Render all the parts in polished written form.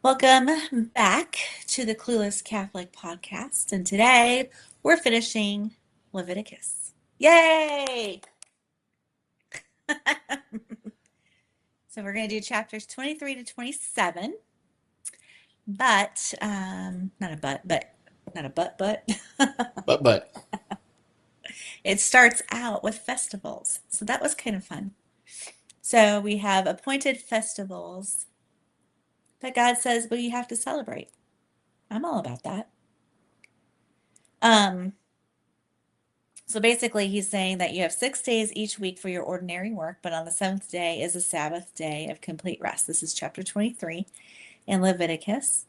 Welcome back to the Clueless Catholic podcast. And today we're finishing Leviticus. Yay! So we're going to do chapters 23 to 27. But, not a but. But It starts out with festivals. So that was kind of fun. So we have appointed festivals that God says, well, you have to celebrate. I'm all about that. Um, So basically, he's saying that you have 6 days each week for your ordinary work, but on the seventh day is a Sabbath day of complete rest. This is chapter 23 in Leviticus.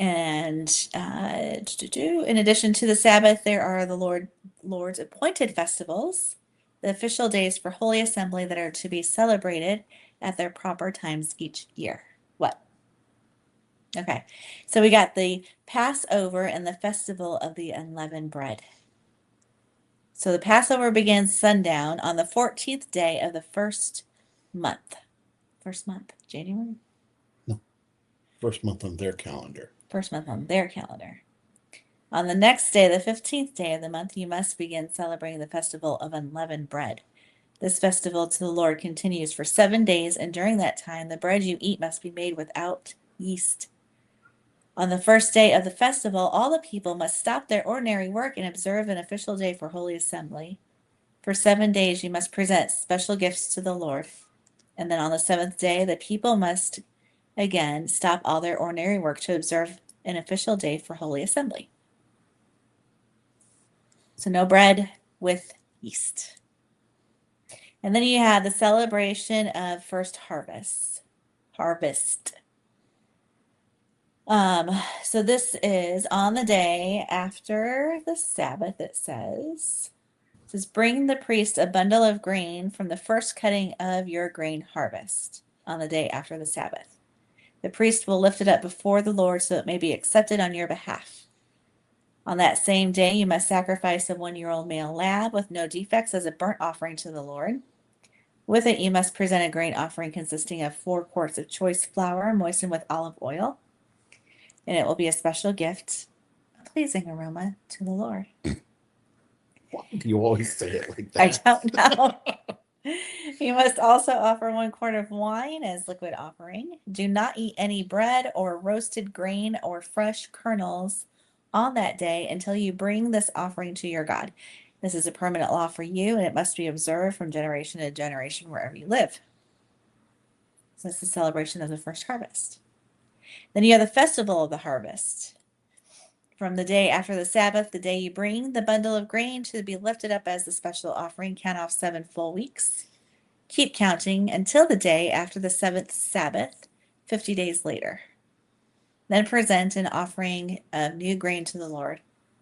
And in addition to the Sabbath, there are the Lord's appointed festivals, the official days for Holy Assembly that are to be celebrated at their proper times each year. What? Okay, so we got the Passover and the festival of the unleavened bread. So the Passover begins sundown on the 14th day of the first month. First month, January? no, first month on their calendar. First month on their calendar. On the next day, the 15th day of the month, you must begin celebrating the festival of unleavened bread. This festival to the Lord continues for 7 days, and during that time, the bread you eat must be made without yeast. On the first day of the festival, all the people must stop their ordinary work and observe an official day for Holy Assembly. For 7 days, you must present special gifts to the Lord. And then on the seventh day, the people must again stop all their ordinary work to observe an official day for Holy Assembly. So no bread with yeast. And then you have the celebration of first harvest. So this is on the day after the Sabbath, it says. It says, bring the priest a bundle of grain from the first cutting of your grain harvest on the day after the Sabbath. The priest will lift it up before the Lord so it may be accepted on your behalf. On that same day, you must sacrifice a 1-year-old male lamb with no defects as a burnt offering to the Lord. With it, you must present a grain offering consisting of 4 quarts of choice flour moistened with olive oil, and it will be a special gift, a pleasing aroma to the Lord. Why do you always say it like I that? don't know. You must also offer 1 quart of wine as liquid offering. Do not eat any bread or roasted grain or fresh kernels on that day until you bring this offering to your God. This is a permanent law for you, and it must be observed from generation to generation wherever you live. So that's the celebration of the first harvest. Then you have the festival of the harvest. From the day after the Sabbath, the day you bring the bundle of grain to be lifted up as the special offering, count off 7 full weeks. Keep counting until the day after the 7th Sabbath, 50 days later. Then present an offering of new grain to the Lord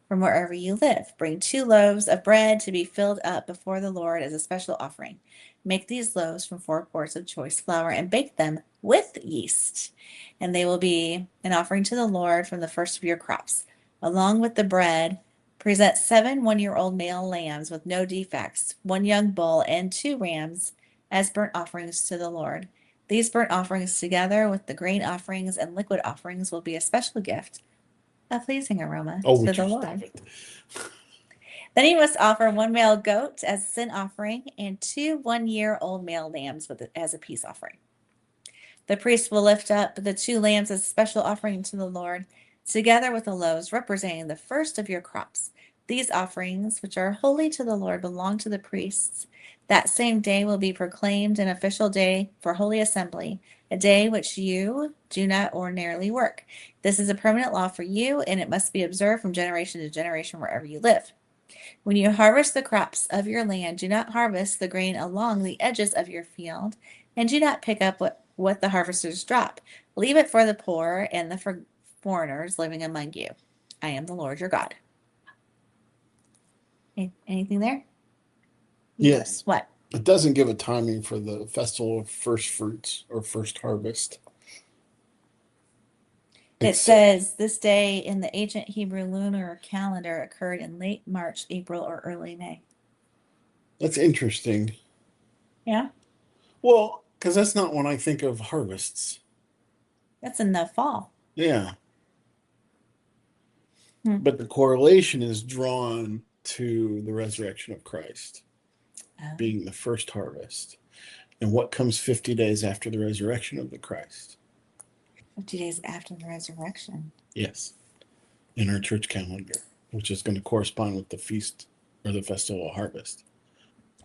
from wherever you live. Bring 2 loaves of bread to be filled up before the Lord as a special offering. Make these loaves from 4 quarts of choice flour and bake them with yeast, and they will be an offering to the Lord from the first of your crops. Along with the bread, present 7 1-year-old male lambs with no defects, 1 young bull, and 2 rams as burnt offerings to the Lord. These burnt offerings, together with the grain offerings and liquid offerings, will be a special gift, a pleasing aroma Oh, to would you the stop Lord. it? Then he must offer 1 male goat as a sin offering and 2 1-year-old male lambs as a peace offering. The priest will lift up the 2 lambs as a special offering to the Lord, together with the loaves representing the first of your crops. These offerings, which are holy to the Lord, belong to the priests. That same day will be proclaimed an official day for Holy Assembly, a day which you do not ordinarily work. This is a permanent law for you, and it must be observed from generation to generation wherever you live. When you harvest the crops of your land, do not harvest the grain along the edges of your field, and do not pick up what the harvesters drop. Leave it for the poor and for foreigners living among you. I am the Lord your God. Anything there? Yes. What? It doesn't give a timing for the festival of first fruits or first harvest. It It's says this day in the ancient Hebrew lunar calendar occurred in late March, April, or early May. that's interesting. Yeah? Well, because that's not when I think of harvests. That's in the fall. Yeah. Hmm. But the correlation is drawn to the resurrection of Christ Oh, being the first harvest. And what comes 50 days after the resurrection of the Christ? 50 days after the resurrection. Yes, in our church calendar, which is going to correspond with the feast or the festival of harvest.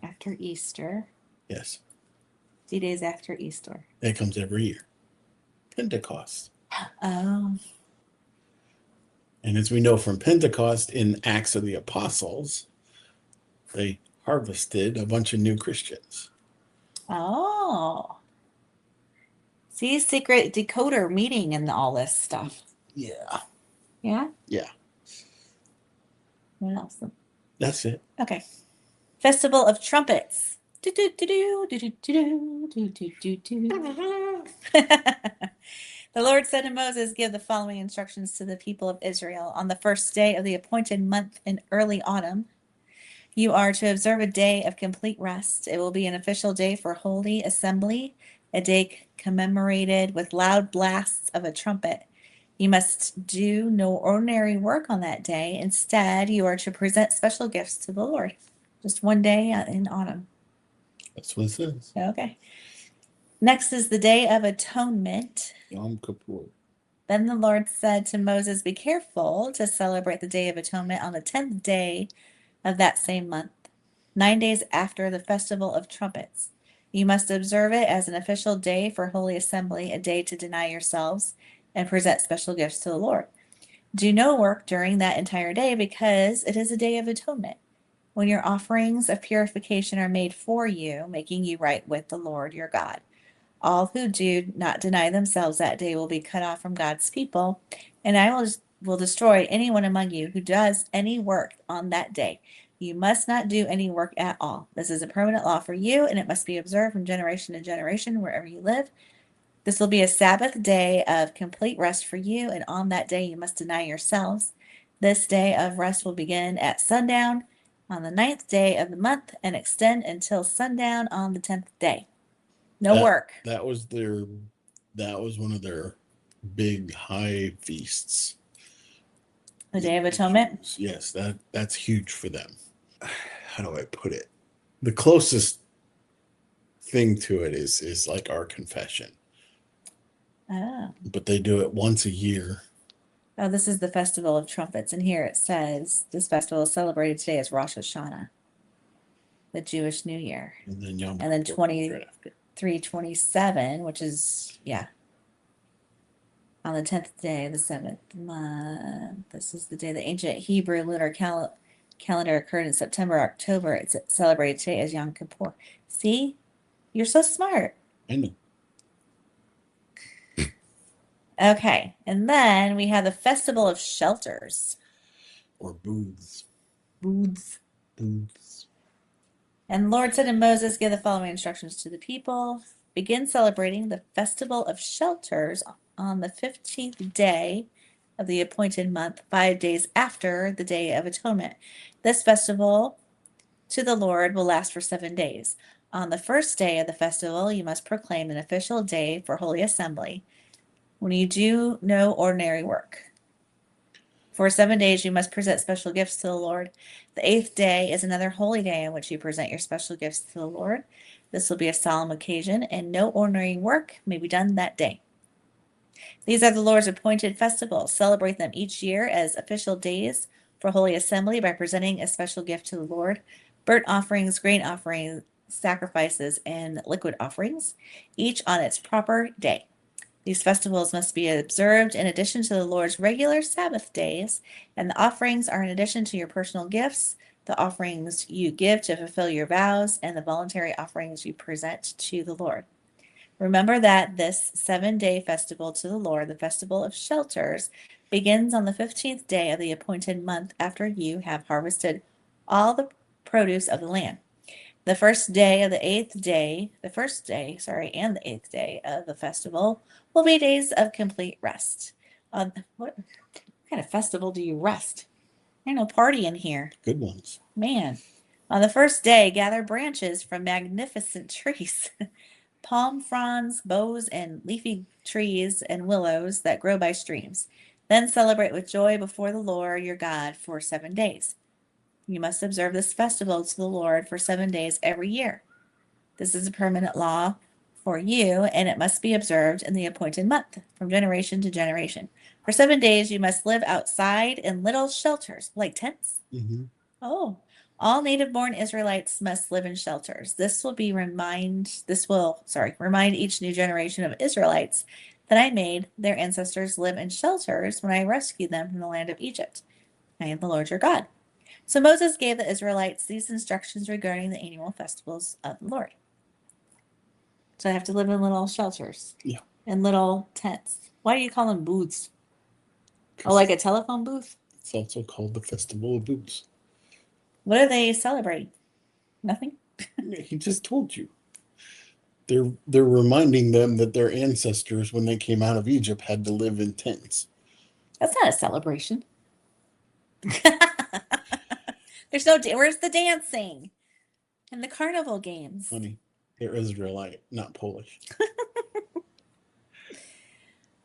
After Easter. Yes, 50 days after Easter. it comes every year. Pentecost. Oh, And as we know from Pentecost in Acts of the Apostles, they harvested a bunch of new Christians. oh. See, secret decoder meeting and all this stuff. Yeah. Yeah? Yeah. What else? That's it. Okay. Festival of Trumpets. Do, do, do, do, do, do, do, do, do, do, do. The Lord said to Moses, give the following instructions to the people of Israel. On the first day of the appointed month in early autumn, you are to observe a day of complete rest. It will be an official day for holy assembly, a day commemorated with loud blasts of a trumpet. You must do no ordinary work on that day. Instead, you are to present special gifts to the Lord. Just one day in autumn. That's what it says. Okay. Next is the Day of Atonement. Yom Kippur. Then the Lord said to Moses, be careful to celebrate the Day of Atonement on the 10th day of that same month, 9 days after the Festival of Trumpets. You must observe it as an official day for Holy Assembly, a day to deny yourselves and present special gifts to the Lord. Do no work during that entire day because it is a day of atonement, when your offerings of purification are made for you, making you right with the Lord your God. All who do not deny themselves that day will be cut off from God's people, and I will destroy anyone among you who does any work on that day. You must not do any work at all. This is a permanent law for you, and it must be observed from generation to generation wherever you live. This will be a Sabbath day of complete rest for you, and on that day you must deny yourselves. This day of rest will begin at sundown on the 9th day of the month and extend until sundown on the 10th day. No That work. that was their that was one of their big high feasts. The Day of Atonement. Jews. Yes, that's huge for them. How do I put it? The closest thing to it is like our confession, Oh. but they do it once a year. Oh, this is the Festival of Trumpets. And here it says this festival is celebrated today as Rosh Hashanah, the Jewish New Year. And then Yom And then Kippur right after. 2327, which is, yeah, on the 10th day of the 7th month. This is the day the ancient Hebrew lunar calendar occurred in September, October. It's celebrated today as Yom Kippur. See? You're so smart. I know. Okay. And then we have the Festival of Shelters. Or booths. Booths. Booths. And Lord said to Moses, give the following instructions to the people. Begin celebrating the Festival of Shelters on the 15th day of the appointed month, 5 days after the Day of Atonement. This festival to the Lord will last for 7 days. On the first day of the festival, you must proclaim an official day for Holy Assembly, when you do no ordinary work. For 7 days, you must present special gifts to the Lord. The 8th day is another holy day in which you present your special gifts to the Lord. This will be a solemn occasion, and no ordinary work may be done that day. These are the Lord's appointed festivals. Celebrate them each year as official days for Holy Assembly by presenting a special gift to the Lord. Burnt offerings, grain offerings, sacrifices, and liquid offerings, each on its proper day. These festivals must be observed in addition to the Lord's regular Sabbath days, and the offerings are in addition to your personal gifts, the offerings you give to fulfill your vows, and the voluntary offerings you present to the Lord. Remember that this 7 day festival to the Lord, the Festival of Shelters, begins on the 15th day of the appointed month after you have harvested all the produce of the land. The first day of the eighth day, the first day, sorry, and the 8th day of the festival will be days of complete rest. What kind of festival do you rest? There's no party in here. Good ones. Man. On the first day, gather branches from magnificent trees. palm fronds, boughs, and leafy trees and willows that grow by streams. Then celebrate with joy before the Lord your God for 7 days. You must observe this festival to the Lord for 7 days every year. This is a permanent law for you, and it must be observed in the appointed month from generation to generation. For 7 days, you must live outside in little shelters, like tents. Mhm. Oh, all native-born Israelites must live in shelters. Remind each new generation of Israelites that I made their ancestors live in shelters when I rescued them from the land of Egypt. I am the Lord your God. So Moses gave the Israelites these instructions regarding the annual festivals of the Lord. So they have to live in little shelters. Yeah. And little tents. Why do you call them booths? Oh, like a telephone booth? It's also called the Festival of Booths. What are they celebrating? Nothing? He just told you. They're reminding them that their ancestors, when they came out of Egypt, had to live in tents. That's not a celebration. Where's the dancing and the carnival games? Honey, they're Israelite, not Polish.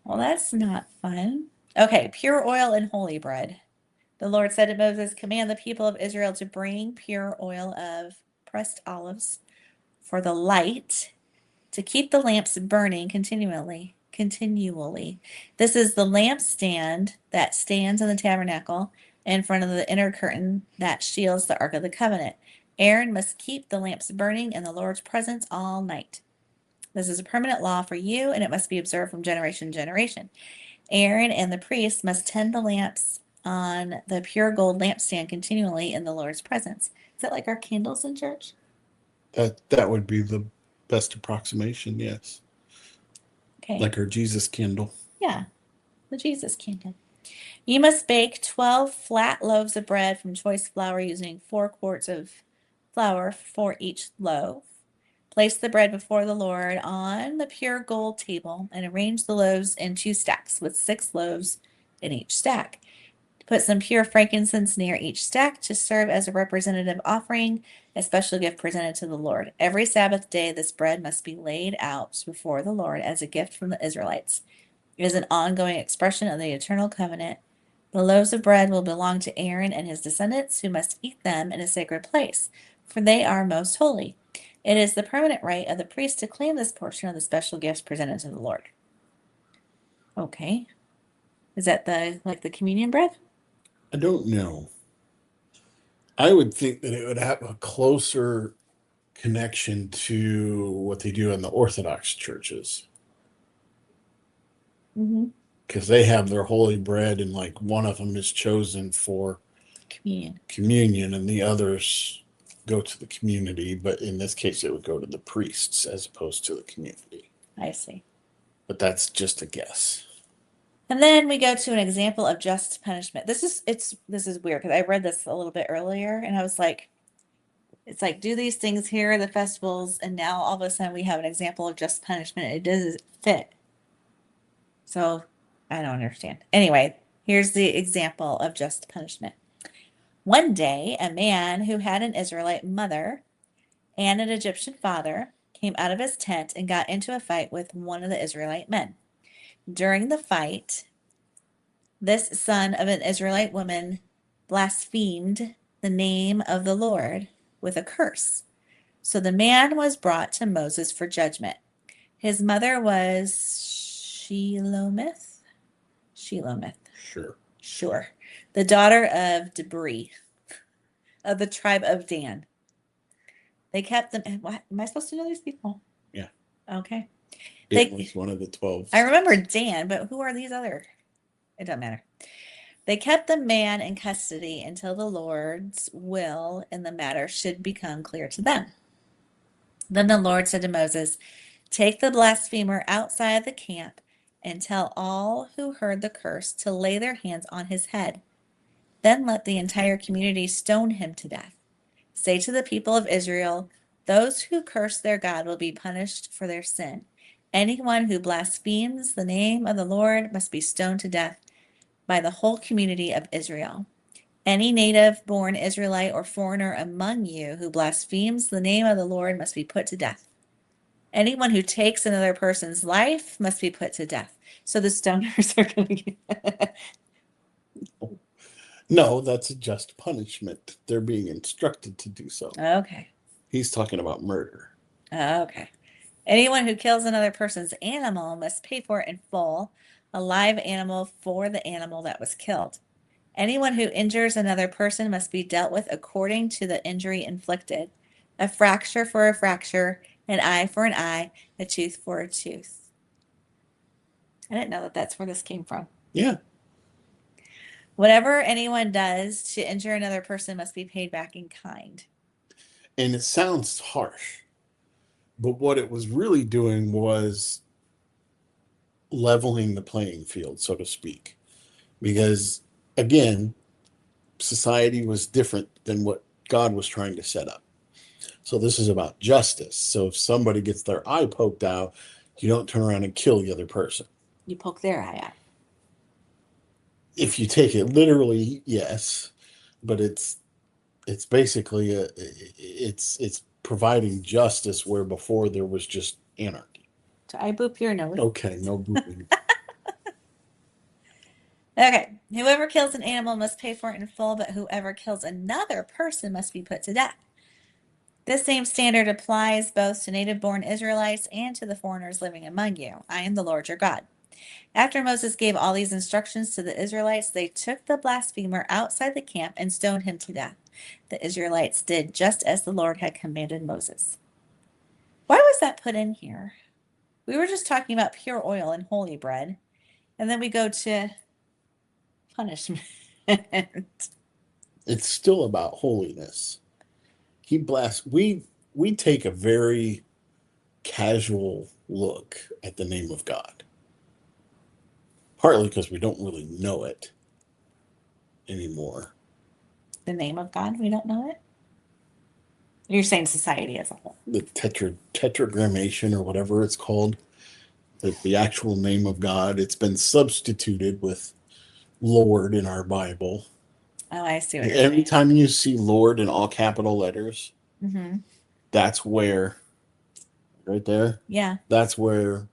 Well, that's not fun. Okay, pure oil and holy bread. The Lord said to Moses, command the people of Israel to bring pure oil of pressed olives for the light to keep the lamps burning continually. This is the lampstand that stands in the tabernacle in front of the inner curtain that shields the Ark of the Covenant. Aaron must keep the lamps burning in the Lord's presence all night. This is a permanent law for you, and it must be observed from generation to generation. Aaron and the priests must tend the lamps on the pure gold lampstand continually in the Lord's presence. Is that like our candles in church? That would be the best approximation, yes. Okay. Like our Jesus candle. Yeah, the Jesus candle. You must bake 12 flat loaves of bread from choice flour using 4 quarts of flour for each loaf. Place the bread before the Lord on the pure gold table and arrange the loaves in 2 stacks with 6 loaves in each stack. Put some pure frankincense near each stack to serve as a representative offering, a special gift presented to the Lord. Every Sabbath day, this bread must be laid out before the Lord as a gift from the Israelites. It is an ongoing expression of the eternal covenant. The loaves of bread will belong to Aaron and his descendants, who must eat them in a sacred place, for they are most holy. It is the permanent right of the priest to claim this portion of the special gifts presented to the Lord. Okay. Is that the communion bread? I don't know. I would think that it would have a closer connection to what they do in the Orthodox churches Mm-hmm. because they have their holy bread, and like one of them is chosen for communion, and the others go to the community. But in this case, it would go to the priests as opposed to the community. I see. But that's just a guess. And then we go to an example of just punishment. This is weird because I read this a little bit earlier and I was like, it's like do these things here, the festivals, and now all of a sudden we have an example of just punishment. It doesn't fit. So I don't understand. Anyway, here's the example of just punishment. One day, a man who had an Israelite mother and an Egyptian father came out of his tent and got into a fight with one of the Israelite men. During the fight, this son of an Israelite woman blasphemed the name of the Lord with a curse. So the man was brought to Moses for judgment. His mother was Shelomith. Sure. Sure. The daughter of Debris of the tribe of Dan. They kept them. What am I supposed to know these people? Yeah. Okay. It was one of the 12. I remember Dan, but who are these other? It doesn't matter. They kept the man in custody until the Lord's will in the matter should become clear to them. Then the Lord said to Moses, take the blasphemer outside the camp and tell all who heard the curse to lay their hands on his head. Then let the entire community stone him to death. Say to the people of Israel, those who curse their God will be punished for their sin. Anyone who blasphemes the name of the Lord must be stoned to death by the whole community of Israel. Any native-born Israelite or foreigner among you who blasphemes the name of the Lord must be put to death. Anyone who takes another person's life must be put to death. So the stoners are going to get. No, that's a just punishment. They're being instructed to do so. Okay. He's talking about murder. Okay. Anyone who kills another person's animal must pay for it in full, a live animal for the animal that was killed. Anyone who injures another person must be dealt with according to the injury inflicted. A fracture for a fracture, an eye for an eye, a tooth for a tooth. I didn't know that that's where this came from. Yeah. Whatever anyone does to injure another person must be paid back in kind. And it sounds harsh, but what it was really doing was leveling the playing field, so to speak. Because, again, society was different than what God was trying to set up. So this is about justice. So if somebody gets their eye poked out, you don't turn around and kill the other person. You poke their eye out. If you take it literally, yes, but it's basically it's providing justice where before there was just anarchy. So I boop your nose. Okay, no booping. Okay. Whoever kills an animal must pay for it in full, but whoever kills another person must be put to death. This same standard applies both to native-born Israelites and to the foreigners living among you. I am the Lord your God. After Moses gave all these instructions to the Israelites, they took the blasphemer outside the camp and stoned him to death. The Israelites did just as the Lord had commanded Moses. Why was that put in here? We were just talking about pure oil and holy bread, and then we go to punishment. It's still about holiness. We take a very casual look at the name of God. Partly because we don't really know it anymore. The name of God, we don't know it? You're saying society as a whole. The tetragrammation or whatever it's called, the actual name of God, it's been substituted with Lord in our Bible. Oh, I see what you're Every saying. time you see Lord in all capital letters, Mm-hmm. that's where, right there, Yeah. that's where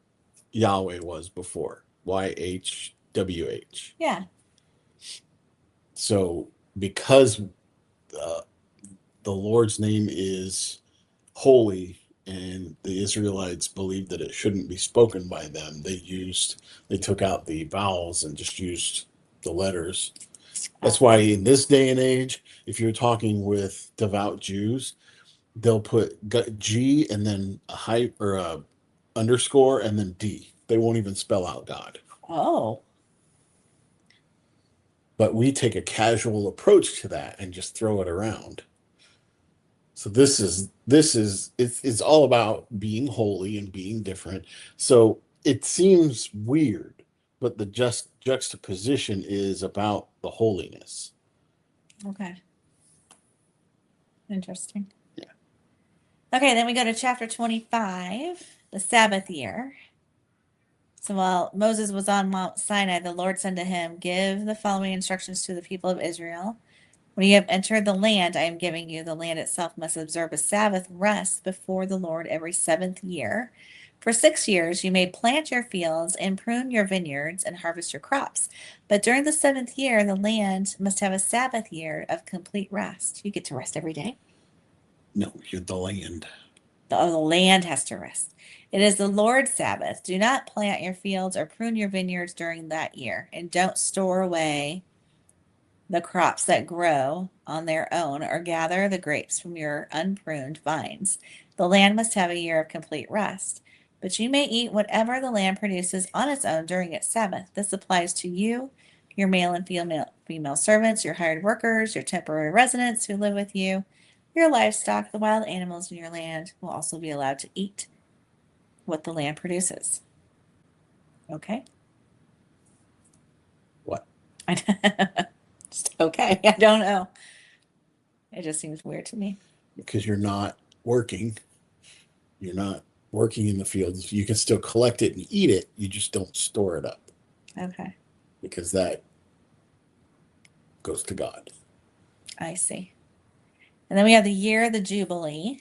Yahweh was before. YHWH. Yeah. So because uh, the Lord's name is holy and the Israelites believed that it shouldn't be spoken by them, they took out the vowels and just used the letters. That's why in this day and age, if you're talking with devout Jews, they'll put G and then a hype or a underscore and then D. They won't even spell out God. Oh. But we take a casual approach to that and just throw it around. So it's all about being holy and being different. So it seems weird, but the just juxtaposition is about the holiness. Okay. Interesting. Yeah. Okay, then we go to chapter 25, the Sabbath year. So while Moses was on Mount Sinai, the Lord said to him, "Give the following instructions to the people of Israel. When you have entered the land I am giving you, the land itself must observe a Sabbath rest before the Lord every seventh year. For 6 years you may plant your fields and prune your vineyards and harvest your crops. But during the seventh year, the land must have a Sabbath year of complete rest." You get to rest every day? No, you're the land. The land has to rest. It is the Lord's Sabbath. Do not plant your fields or prune your vineyards during that year, and don't store away the crops that grow on their own or gather the grapes from your unpruned vines. The land must have a year of complete rest. But you may eat whatever the land produces on its own during its Sabbath. This applies to you, your male and female servants, your hired workers, your temporary residents who live with you. Your livestock, the wild animals in your land, will also be allowed to eat what the land produces. Okay? What? Just okay. I don't know. It just seems weird to me. Because you're not working. You're not working in the fields. You can still collect it and eat it. You just don't store it up. Okay. Because that goes to God. I see. And then we have the year of the Jubilee.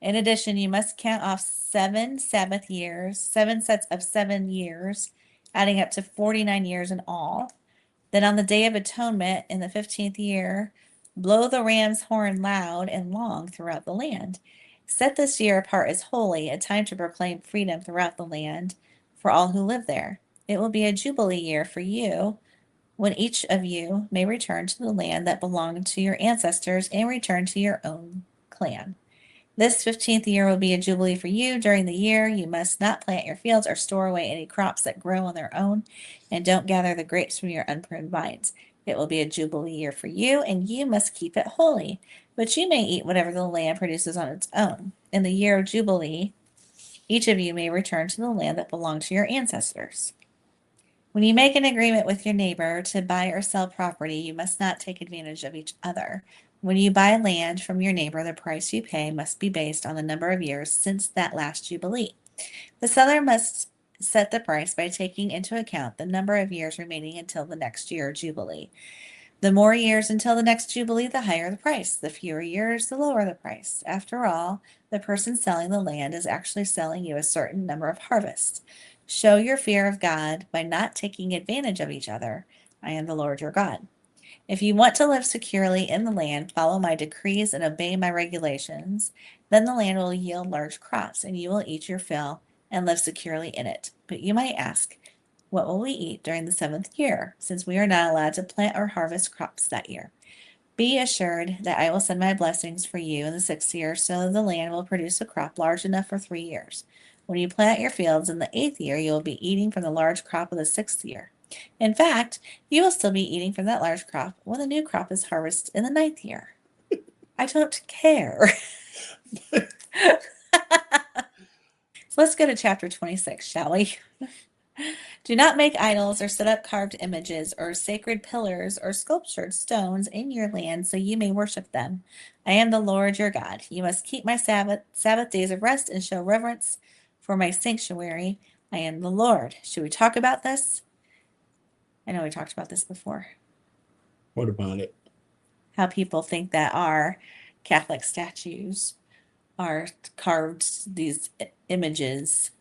In addition, you must count off 7 Sabbath years, 7 sets of 7 years, adding up to 49 years in all. Then on the Day of Atonement in the 15th year, blow the ram's horn loud and long throughout the land. Set this year apart as holy, a time to proclaim freedom throughout the land for all who live there. It will be a jubilee year for you, when each of you may return to the land that belonged to your ancestors and return to your own clan. This 15th year will be a jubilee for you. During the year, you must not plant your fields or store away any crops that grow on their own, and don't gather the grapes from your unpruned vines. It will be a jubilee year for you, and you must keep it holy. But you may eat whatever the land produces on its own. In the year of jubilee, each of you may return to the land that belonged to your ancestors. When you make an agreement with your neighbor to buy or sell property, you must not take advantage of each other. When you buy land from your neighbor, the price you pay must be based on the number of years since that last jubilee. The seller must set the price by taking into account the number of years remaining until the next year jubilee. The more years until the next jubilee, the higher the price. The fewer years, the lower the price. After all, the person selling the land is actually selling you a certain number of harvests. Show your fear of God by not taking advantage of each other. I am the Lord your God. If you want to live securely in the land, follow my decrees and obey my regulations. Then the land will yield large crops, and you will eat your fill and live securely in it. But you might ask, what will we eat during the 7th year, since we are not allowed to plant or harvest crops that year? Be assured that I will send my blessings for you in the 6th year, so the land will produce a crop large enough for 3 years. When you plant your fields in the 8th year, you will be eating from the large crop of the 6th year. In fact, you will still be eating from that large crop when the new crop is harvested in the 9th year. I don't care. So let's go to chapter 26, shall we? Do not make idols or set up carved images or sacred pillars or sculptured stones in your land so you may worship them. I am the Lord your God. You must keep my Sabbath days of rest and show reverence for my sanctuary. I am the Lord. Should we talk about this? I know we talked about this before. What about it? How people think that our Catholic statues are carved these images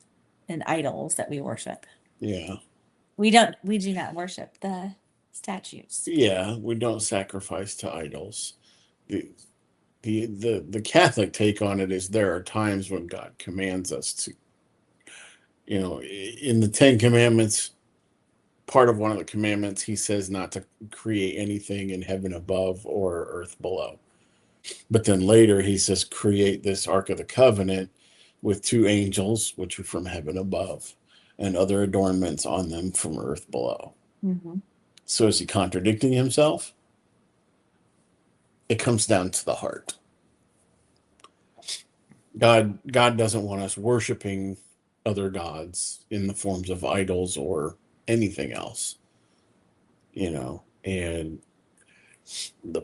and idols that we worship. Yeah. We do not worship the statues. Yeah, we don't sacrifice to idols. The the Catholic take on it is there are times when God commands us to, in the 10 commandments, part of one of the commandments he says not to create anything in heaven above or earth below. But then later he says create this Ark of the Covenant with 2 angels which are from heaven above and other adornments on them from earth below. Mm-hmm. So is he contradicting himself? It comes down to the heart. God doesn't want us worshiping other gods in the forms of idols or anything else, and the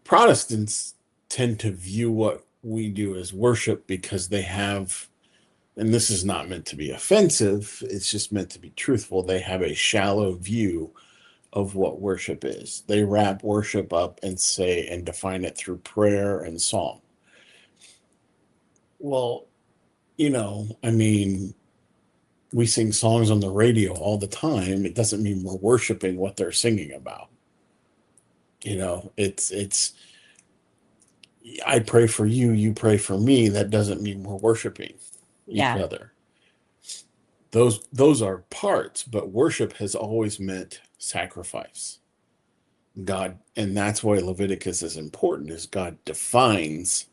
Protestants tend to view what we do as worship because they have, and this is not meant to be offensive, it's just meant to be truthful, they have a shallow view of what worship is. They wrap worship up and say and define it through prayer and song. Well, I mean, we sing songs on the radio all the time. It doesn't mean we're worshiping what they're singing about. It's I pray for you, you pray for me. That doesn't mean we're worshiping each Yeah. other. Those are parts, but worship has always meant sacrifice. God, and that's why Leviticus is important, is God defines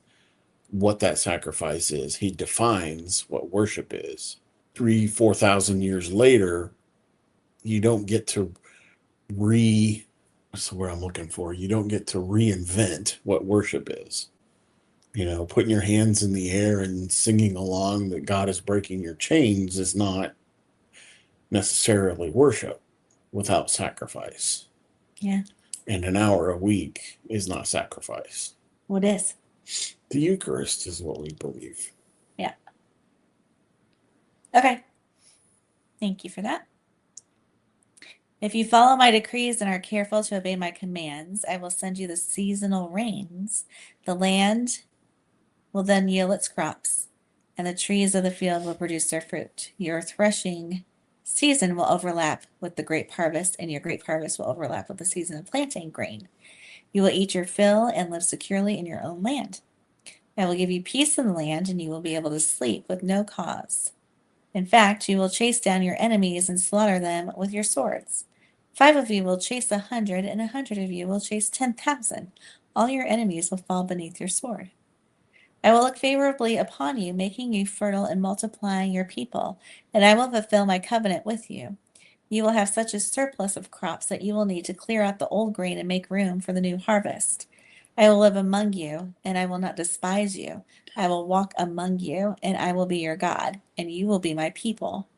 what that sacrifice is. He defines what worship is. 3,000-4,000 years later, you don't get to that's the word I'm looking for. You don't get to reinvent what worship is. Putting your hands in the air and singing along that God is breaking your chains is not necessarily worship without sacrifice. Yeah. And an hour a week is not sacrifice. What is? The Eucharist is what we believe. Yeah. Okay. Thank you for that. If you follow my decrees and are careful to obey my commands, I will send you the seasonal rains. The land will then yield its crops, and the trees of the field will produce their fruit. Your threshing season will overlap with the grape harvest, and your grape harvest will overlap with the season of planting grain. You will eat your fill and live securely in your own land. I will give you peace in the land, and you will be able to sleep with no cause. In fact, you will chase down your enemies and slaughter them with your swords. 5 of you will chase 100, and 100 of you will chase 10,000. All your enemies will fall beneath your sword. I will look favorably upon you, making you fertile and multiplying your people, and I will fulfill my covenant with you. You will have such a surplus of crops that you will need to clear out the old grain and make room for the new harvest. I will live among you, and I will not despise you. I will walk among you, and I will be your God, and you will be my people.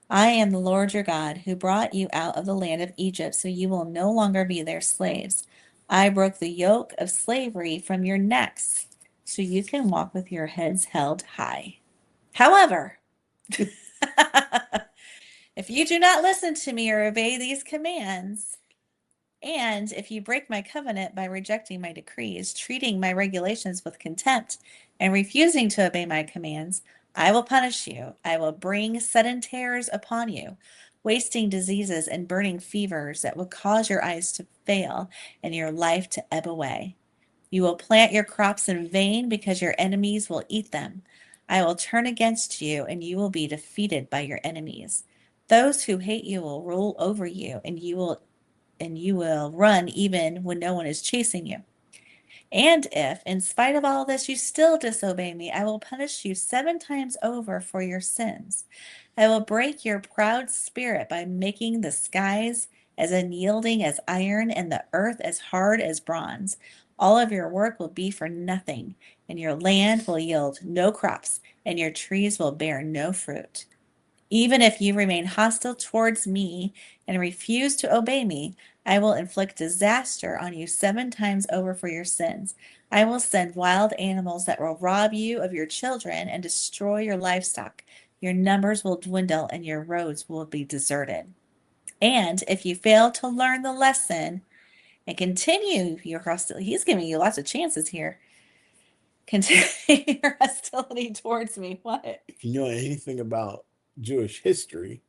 I am the Lord your God, who brought you out of the land of Egypt, so you will no longer be their slaves. I broke the yoke of slavery from your necks, so you can walk with your heads held high. However, if you do not listen to me or obey these commands, and if you break my covenant by rejecting my decrees, treating my regulations with contempt, and refusing to obey my commands, I will punish you. I will bring sudden terrors upon you, wasting diseases and burning fevers that will cause your eyes to fail and your life to ebb away. You will plant your crops in vain because your enemies will eat them. I will turn against you, and you will be defeated by your enemies. Those who hate you will rule over you, and you will run even when no one is chasing you. And if, in spite of all this, you still disobey me, I will punish you 7 times over for your sins. I will break your proud spirit by making the skies as unyielding as iron and the earth as hard as bronze. All of your work will be for nothing, and your land will yield no crops, and your trees will bear no fruit. Even if you remain hostile towards me and refuse to obey me, I will inflict disaster on you 7 times over for your sins. I will send wild animals that will rob you of your children and destroy your livestock. Your numbers will dwindle and your roads will be deserted. And if you fail to learn the lesson and continue your hostility, he's giving you lots of chances here. Continue your hostility towards me. What? If you know anything about Jewish history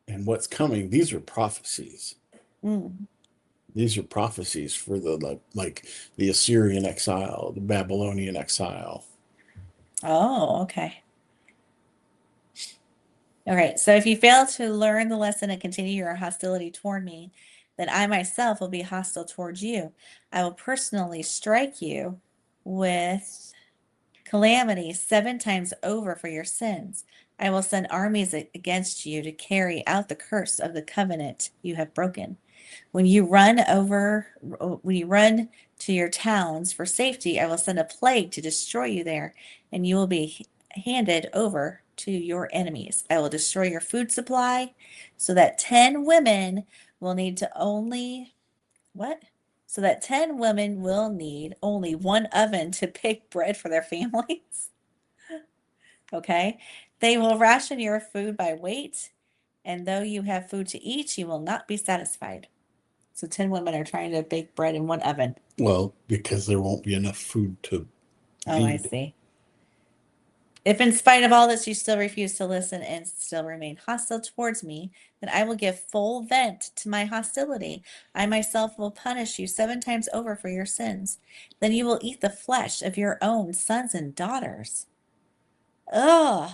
and what's coming, these are prophecies. Mm. These are prophecies for the like the Assyrian exile, the Babylonian exile. Oh, okay. All right. So if you fail to learn the lesson and continue your hostility toward me, then I myself will be hostile towards you. I will personally strike you with calamity 7 times over for your sins. I will send armies against you to carry out the curse of the covenant you have broken. When you run to your towns for safety, I will send a plague to destroy you there, and you will be handed over to your enemies. I will destroy your food supply so that 10 women will need to only what? So that 10 women will need only one oven to bake bread for their families. Okay. They will ration your food by weight, and though you have food to eat, you will not be satisfied. So 10 women are trying to bake bread in one oven. Well, because there won't be enough food to Oh, I feed. see. If in spite of all this you still refuse to listen and still remain hostile towards me, then I will give full vent to my hostility. I myself will punish you 7 times over for your sins. Then you will eat the flesh of your own sons and daughters. Ugh!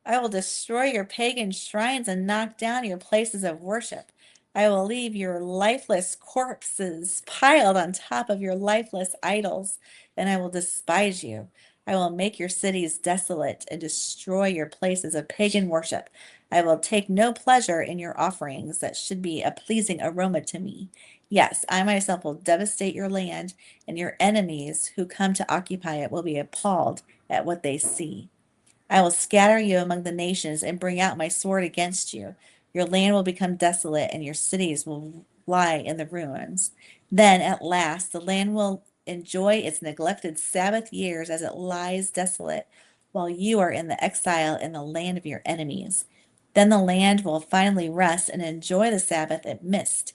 I will destroy your pagan shrines and knock down your places of worship. I will leave your lifeless corpses piled on top of your lifeless idols, and I will despise you. I will make your cities desolate and destroy your places of pagan worship. I will take no pleasure in your offerings that should be a pleasing aroma to me. Yes, I myself will devastate your land, and your enemies who come to occupy it will be appalled at what they see. I will scatter you among the nations and bring out my sword against you. Your land will become desolate, and your cities will lie in the ruins. Then, at last, the land will enjoy its neglected Sabbath years as it lies desolate, while you are in the exile in the land of your enemies. Then the land will finally rest and enjoy the Sabbath it missed.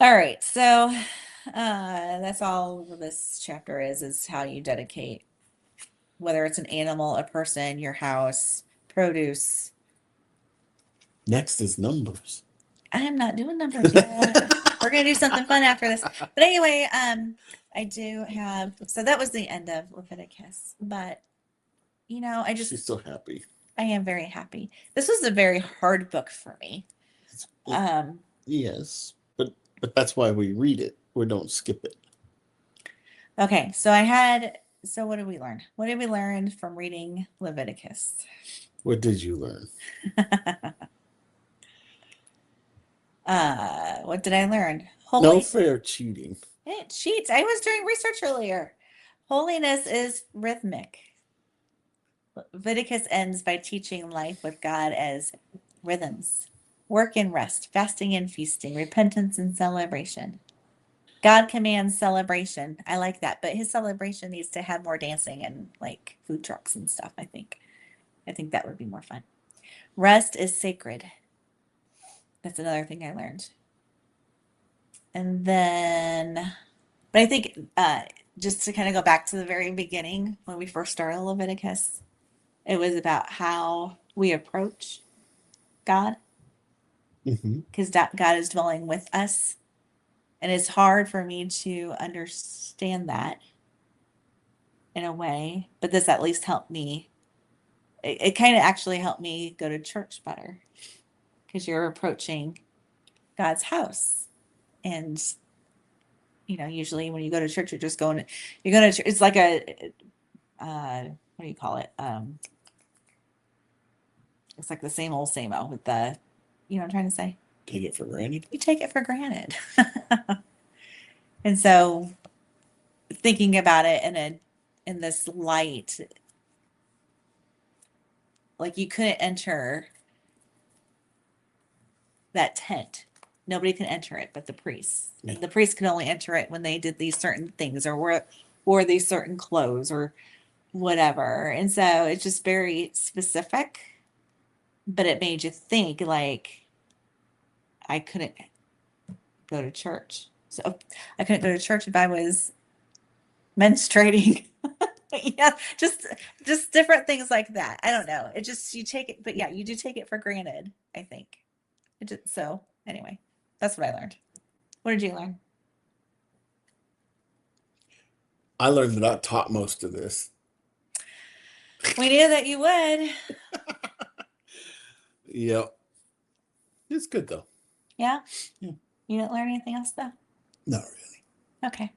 All right, so that's all this chapter is how you dedicate, whether it's an animal, a person, your house, produce. Next is numbers. I am not doing numbers yet. We're gonna do something fun after this. But anyway, I do have, so that was the end of Leviticus. But She's so happy. I am very happy. This was a very hard book for me. Um, Yes, but that's why we read it. We don't skip it. okay, so what did we learn? What did we learn from reading Leviticus? What did you learn? What did I learn? No fair cheating. It cheats. I was doing research earlier. Holiness is rhythmic. Leviticus ends by teaching life with God as rhythms, work and rest, fasting and feasting, repentance and celebration. God commands celebration. I like that, but his celebration needs to have more dancing and like food trucks and stuff, I think. I think that would be more fun. Rest is sacred. That's another thing I learned. And then, but I think just to kind of go back to the very beginning when we first started Leviticus, it was about how we approach God because God is dwelling with us. And it's hard for me to understand that in a way, but this at least helped me. It kind of actually helped me go to church better because you're approaching God's house. And, usually when you go to church, you're going to, it's like what do you call it? It's like the same old with what I'm trying to say? Take it for granted. You take it for granted. And so thinking about it in this light, like you couldn't enter that tent. Nobody can enter it but the priests. Yeah. The priests could only enter it when they did these certain things or wore these certain clothes or whatever. And so it's just very specific, but it made you think like I couldn't go to church. So I couldn't go to church if I was menstruating. Yeah, just different things like that. I don't know. It just you take it, but yeah, you do take it for granted, I think. So anyway, that's what I learned. What did you learn? I learned that I taught most of this. We knew that you would. Yep. It's good though. Yeah? Yeah. You didn't learn anything else though? Not really. Okay.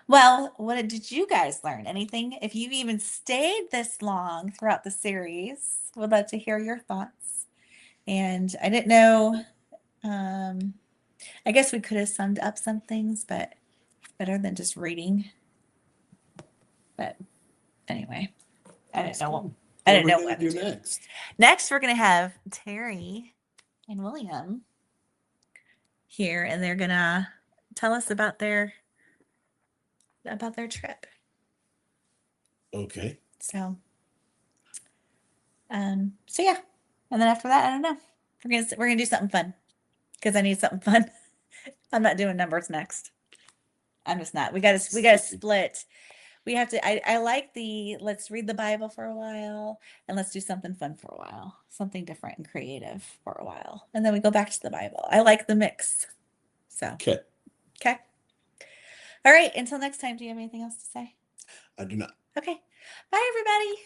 Well, what did you guys learn? Anything? If you even stayed this long throughout the series, would love to hear your thoughts. And I didn't know, I guess we could have summed up some things, but better than just reading. But anyway, I didn't know what I didn't know what what to to do do. next. Next, we're gonna have Terry and William here, and they're gonna tell us about their trip. Okay. So yeah, and then after that, I don't know. We're gonna do something fun because I need something fun. I'm not doing numbers next. I'm just not. We gotta split. We have to. I like the let's read the Bible for a while and let's do something fun for a while, something different and creative for a while, and then we go back to the Bible. I like the mix. So Okay. okay. All right. Until next time. Do you have anything else to say? I do not. Okay. Bye, everybody.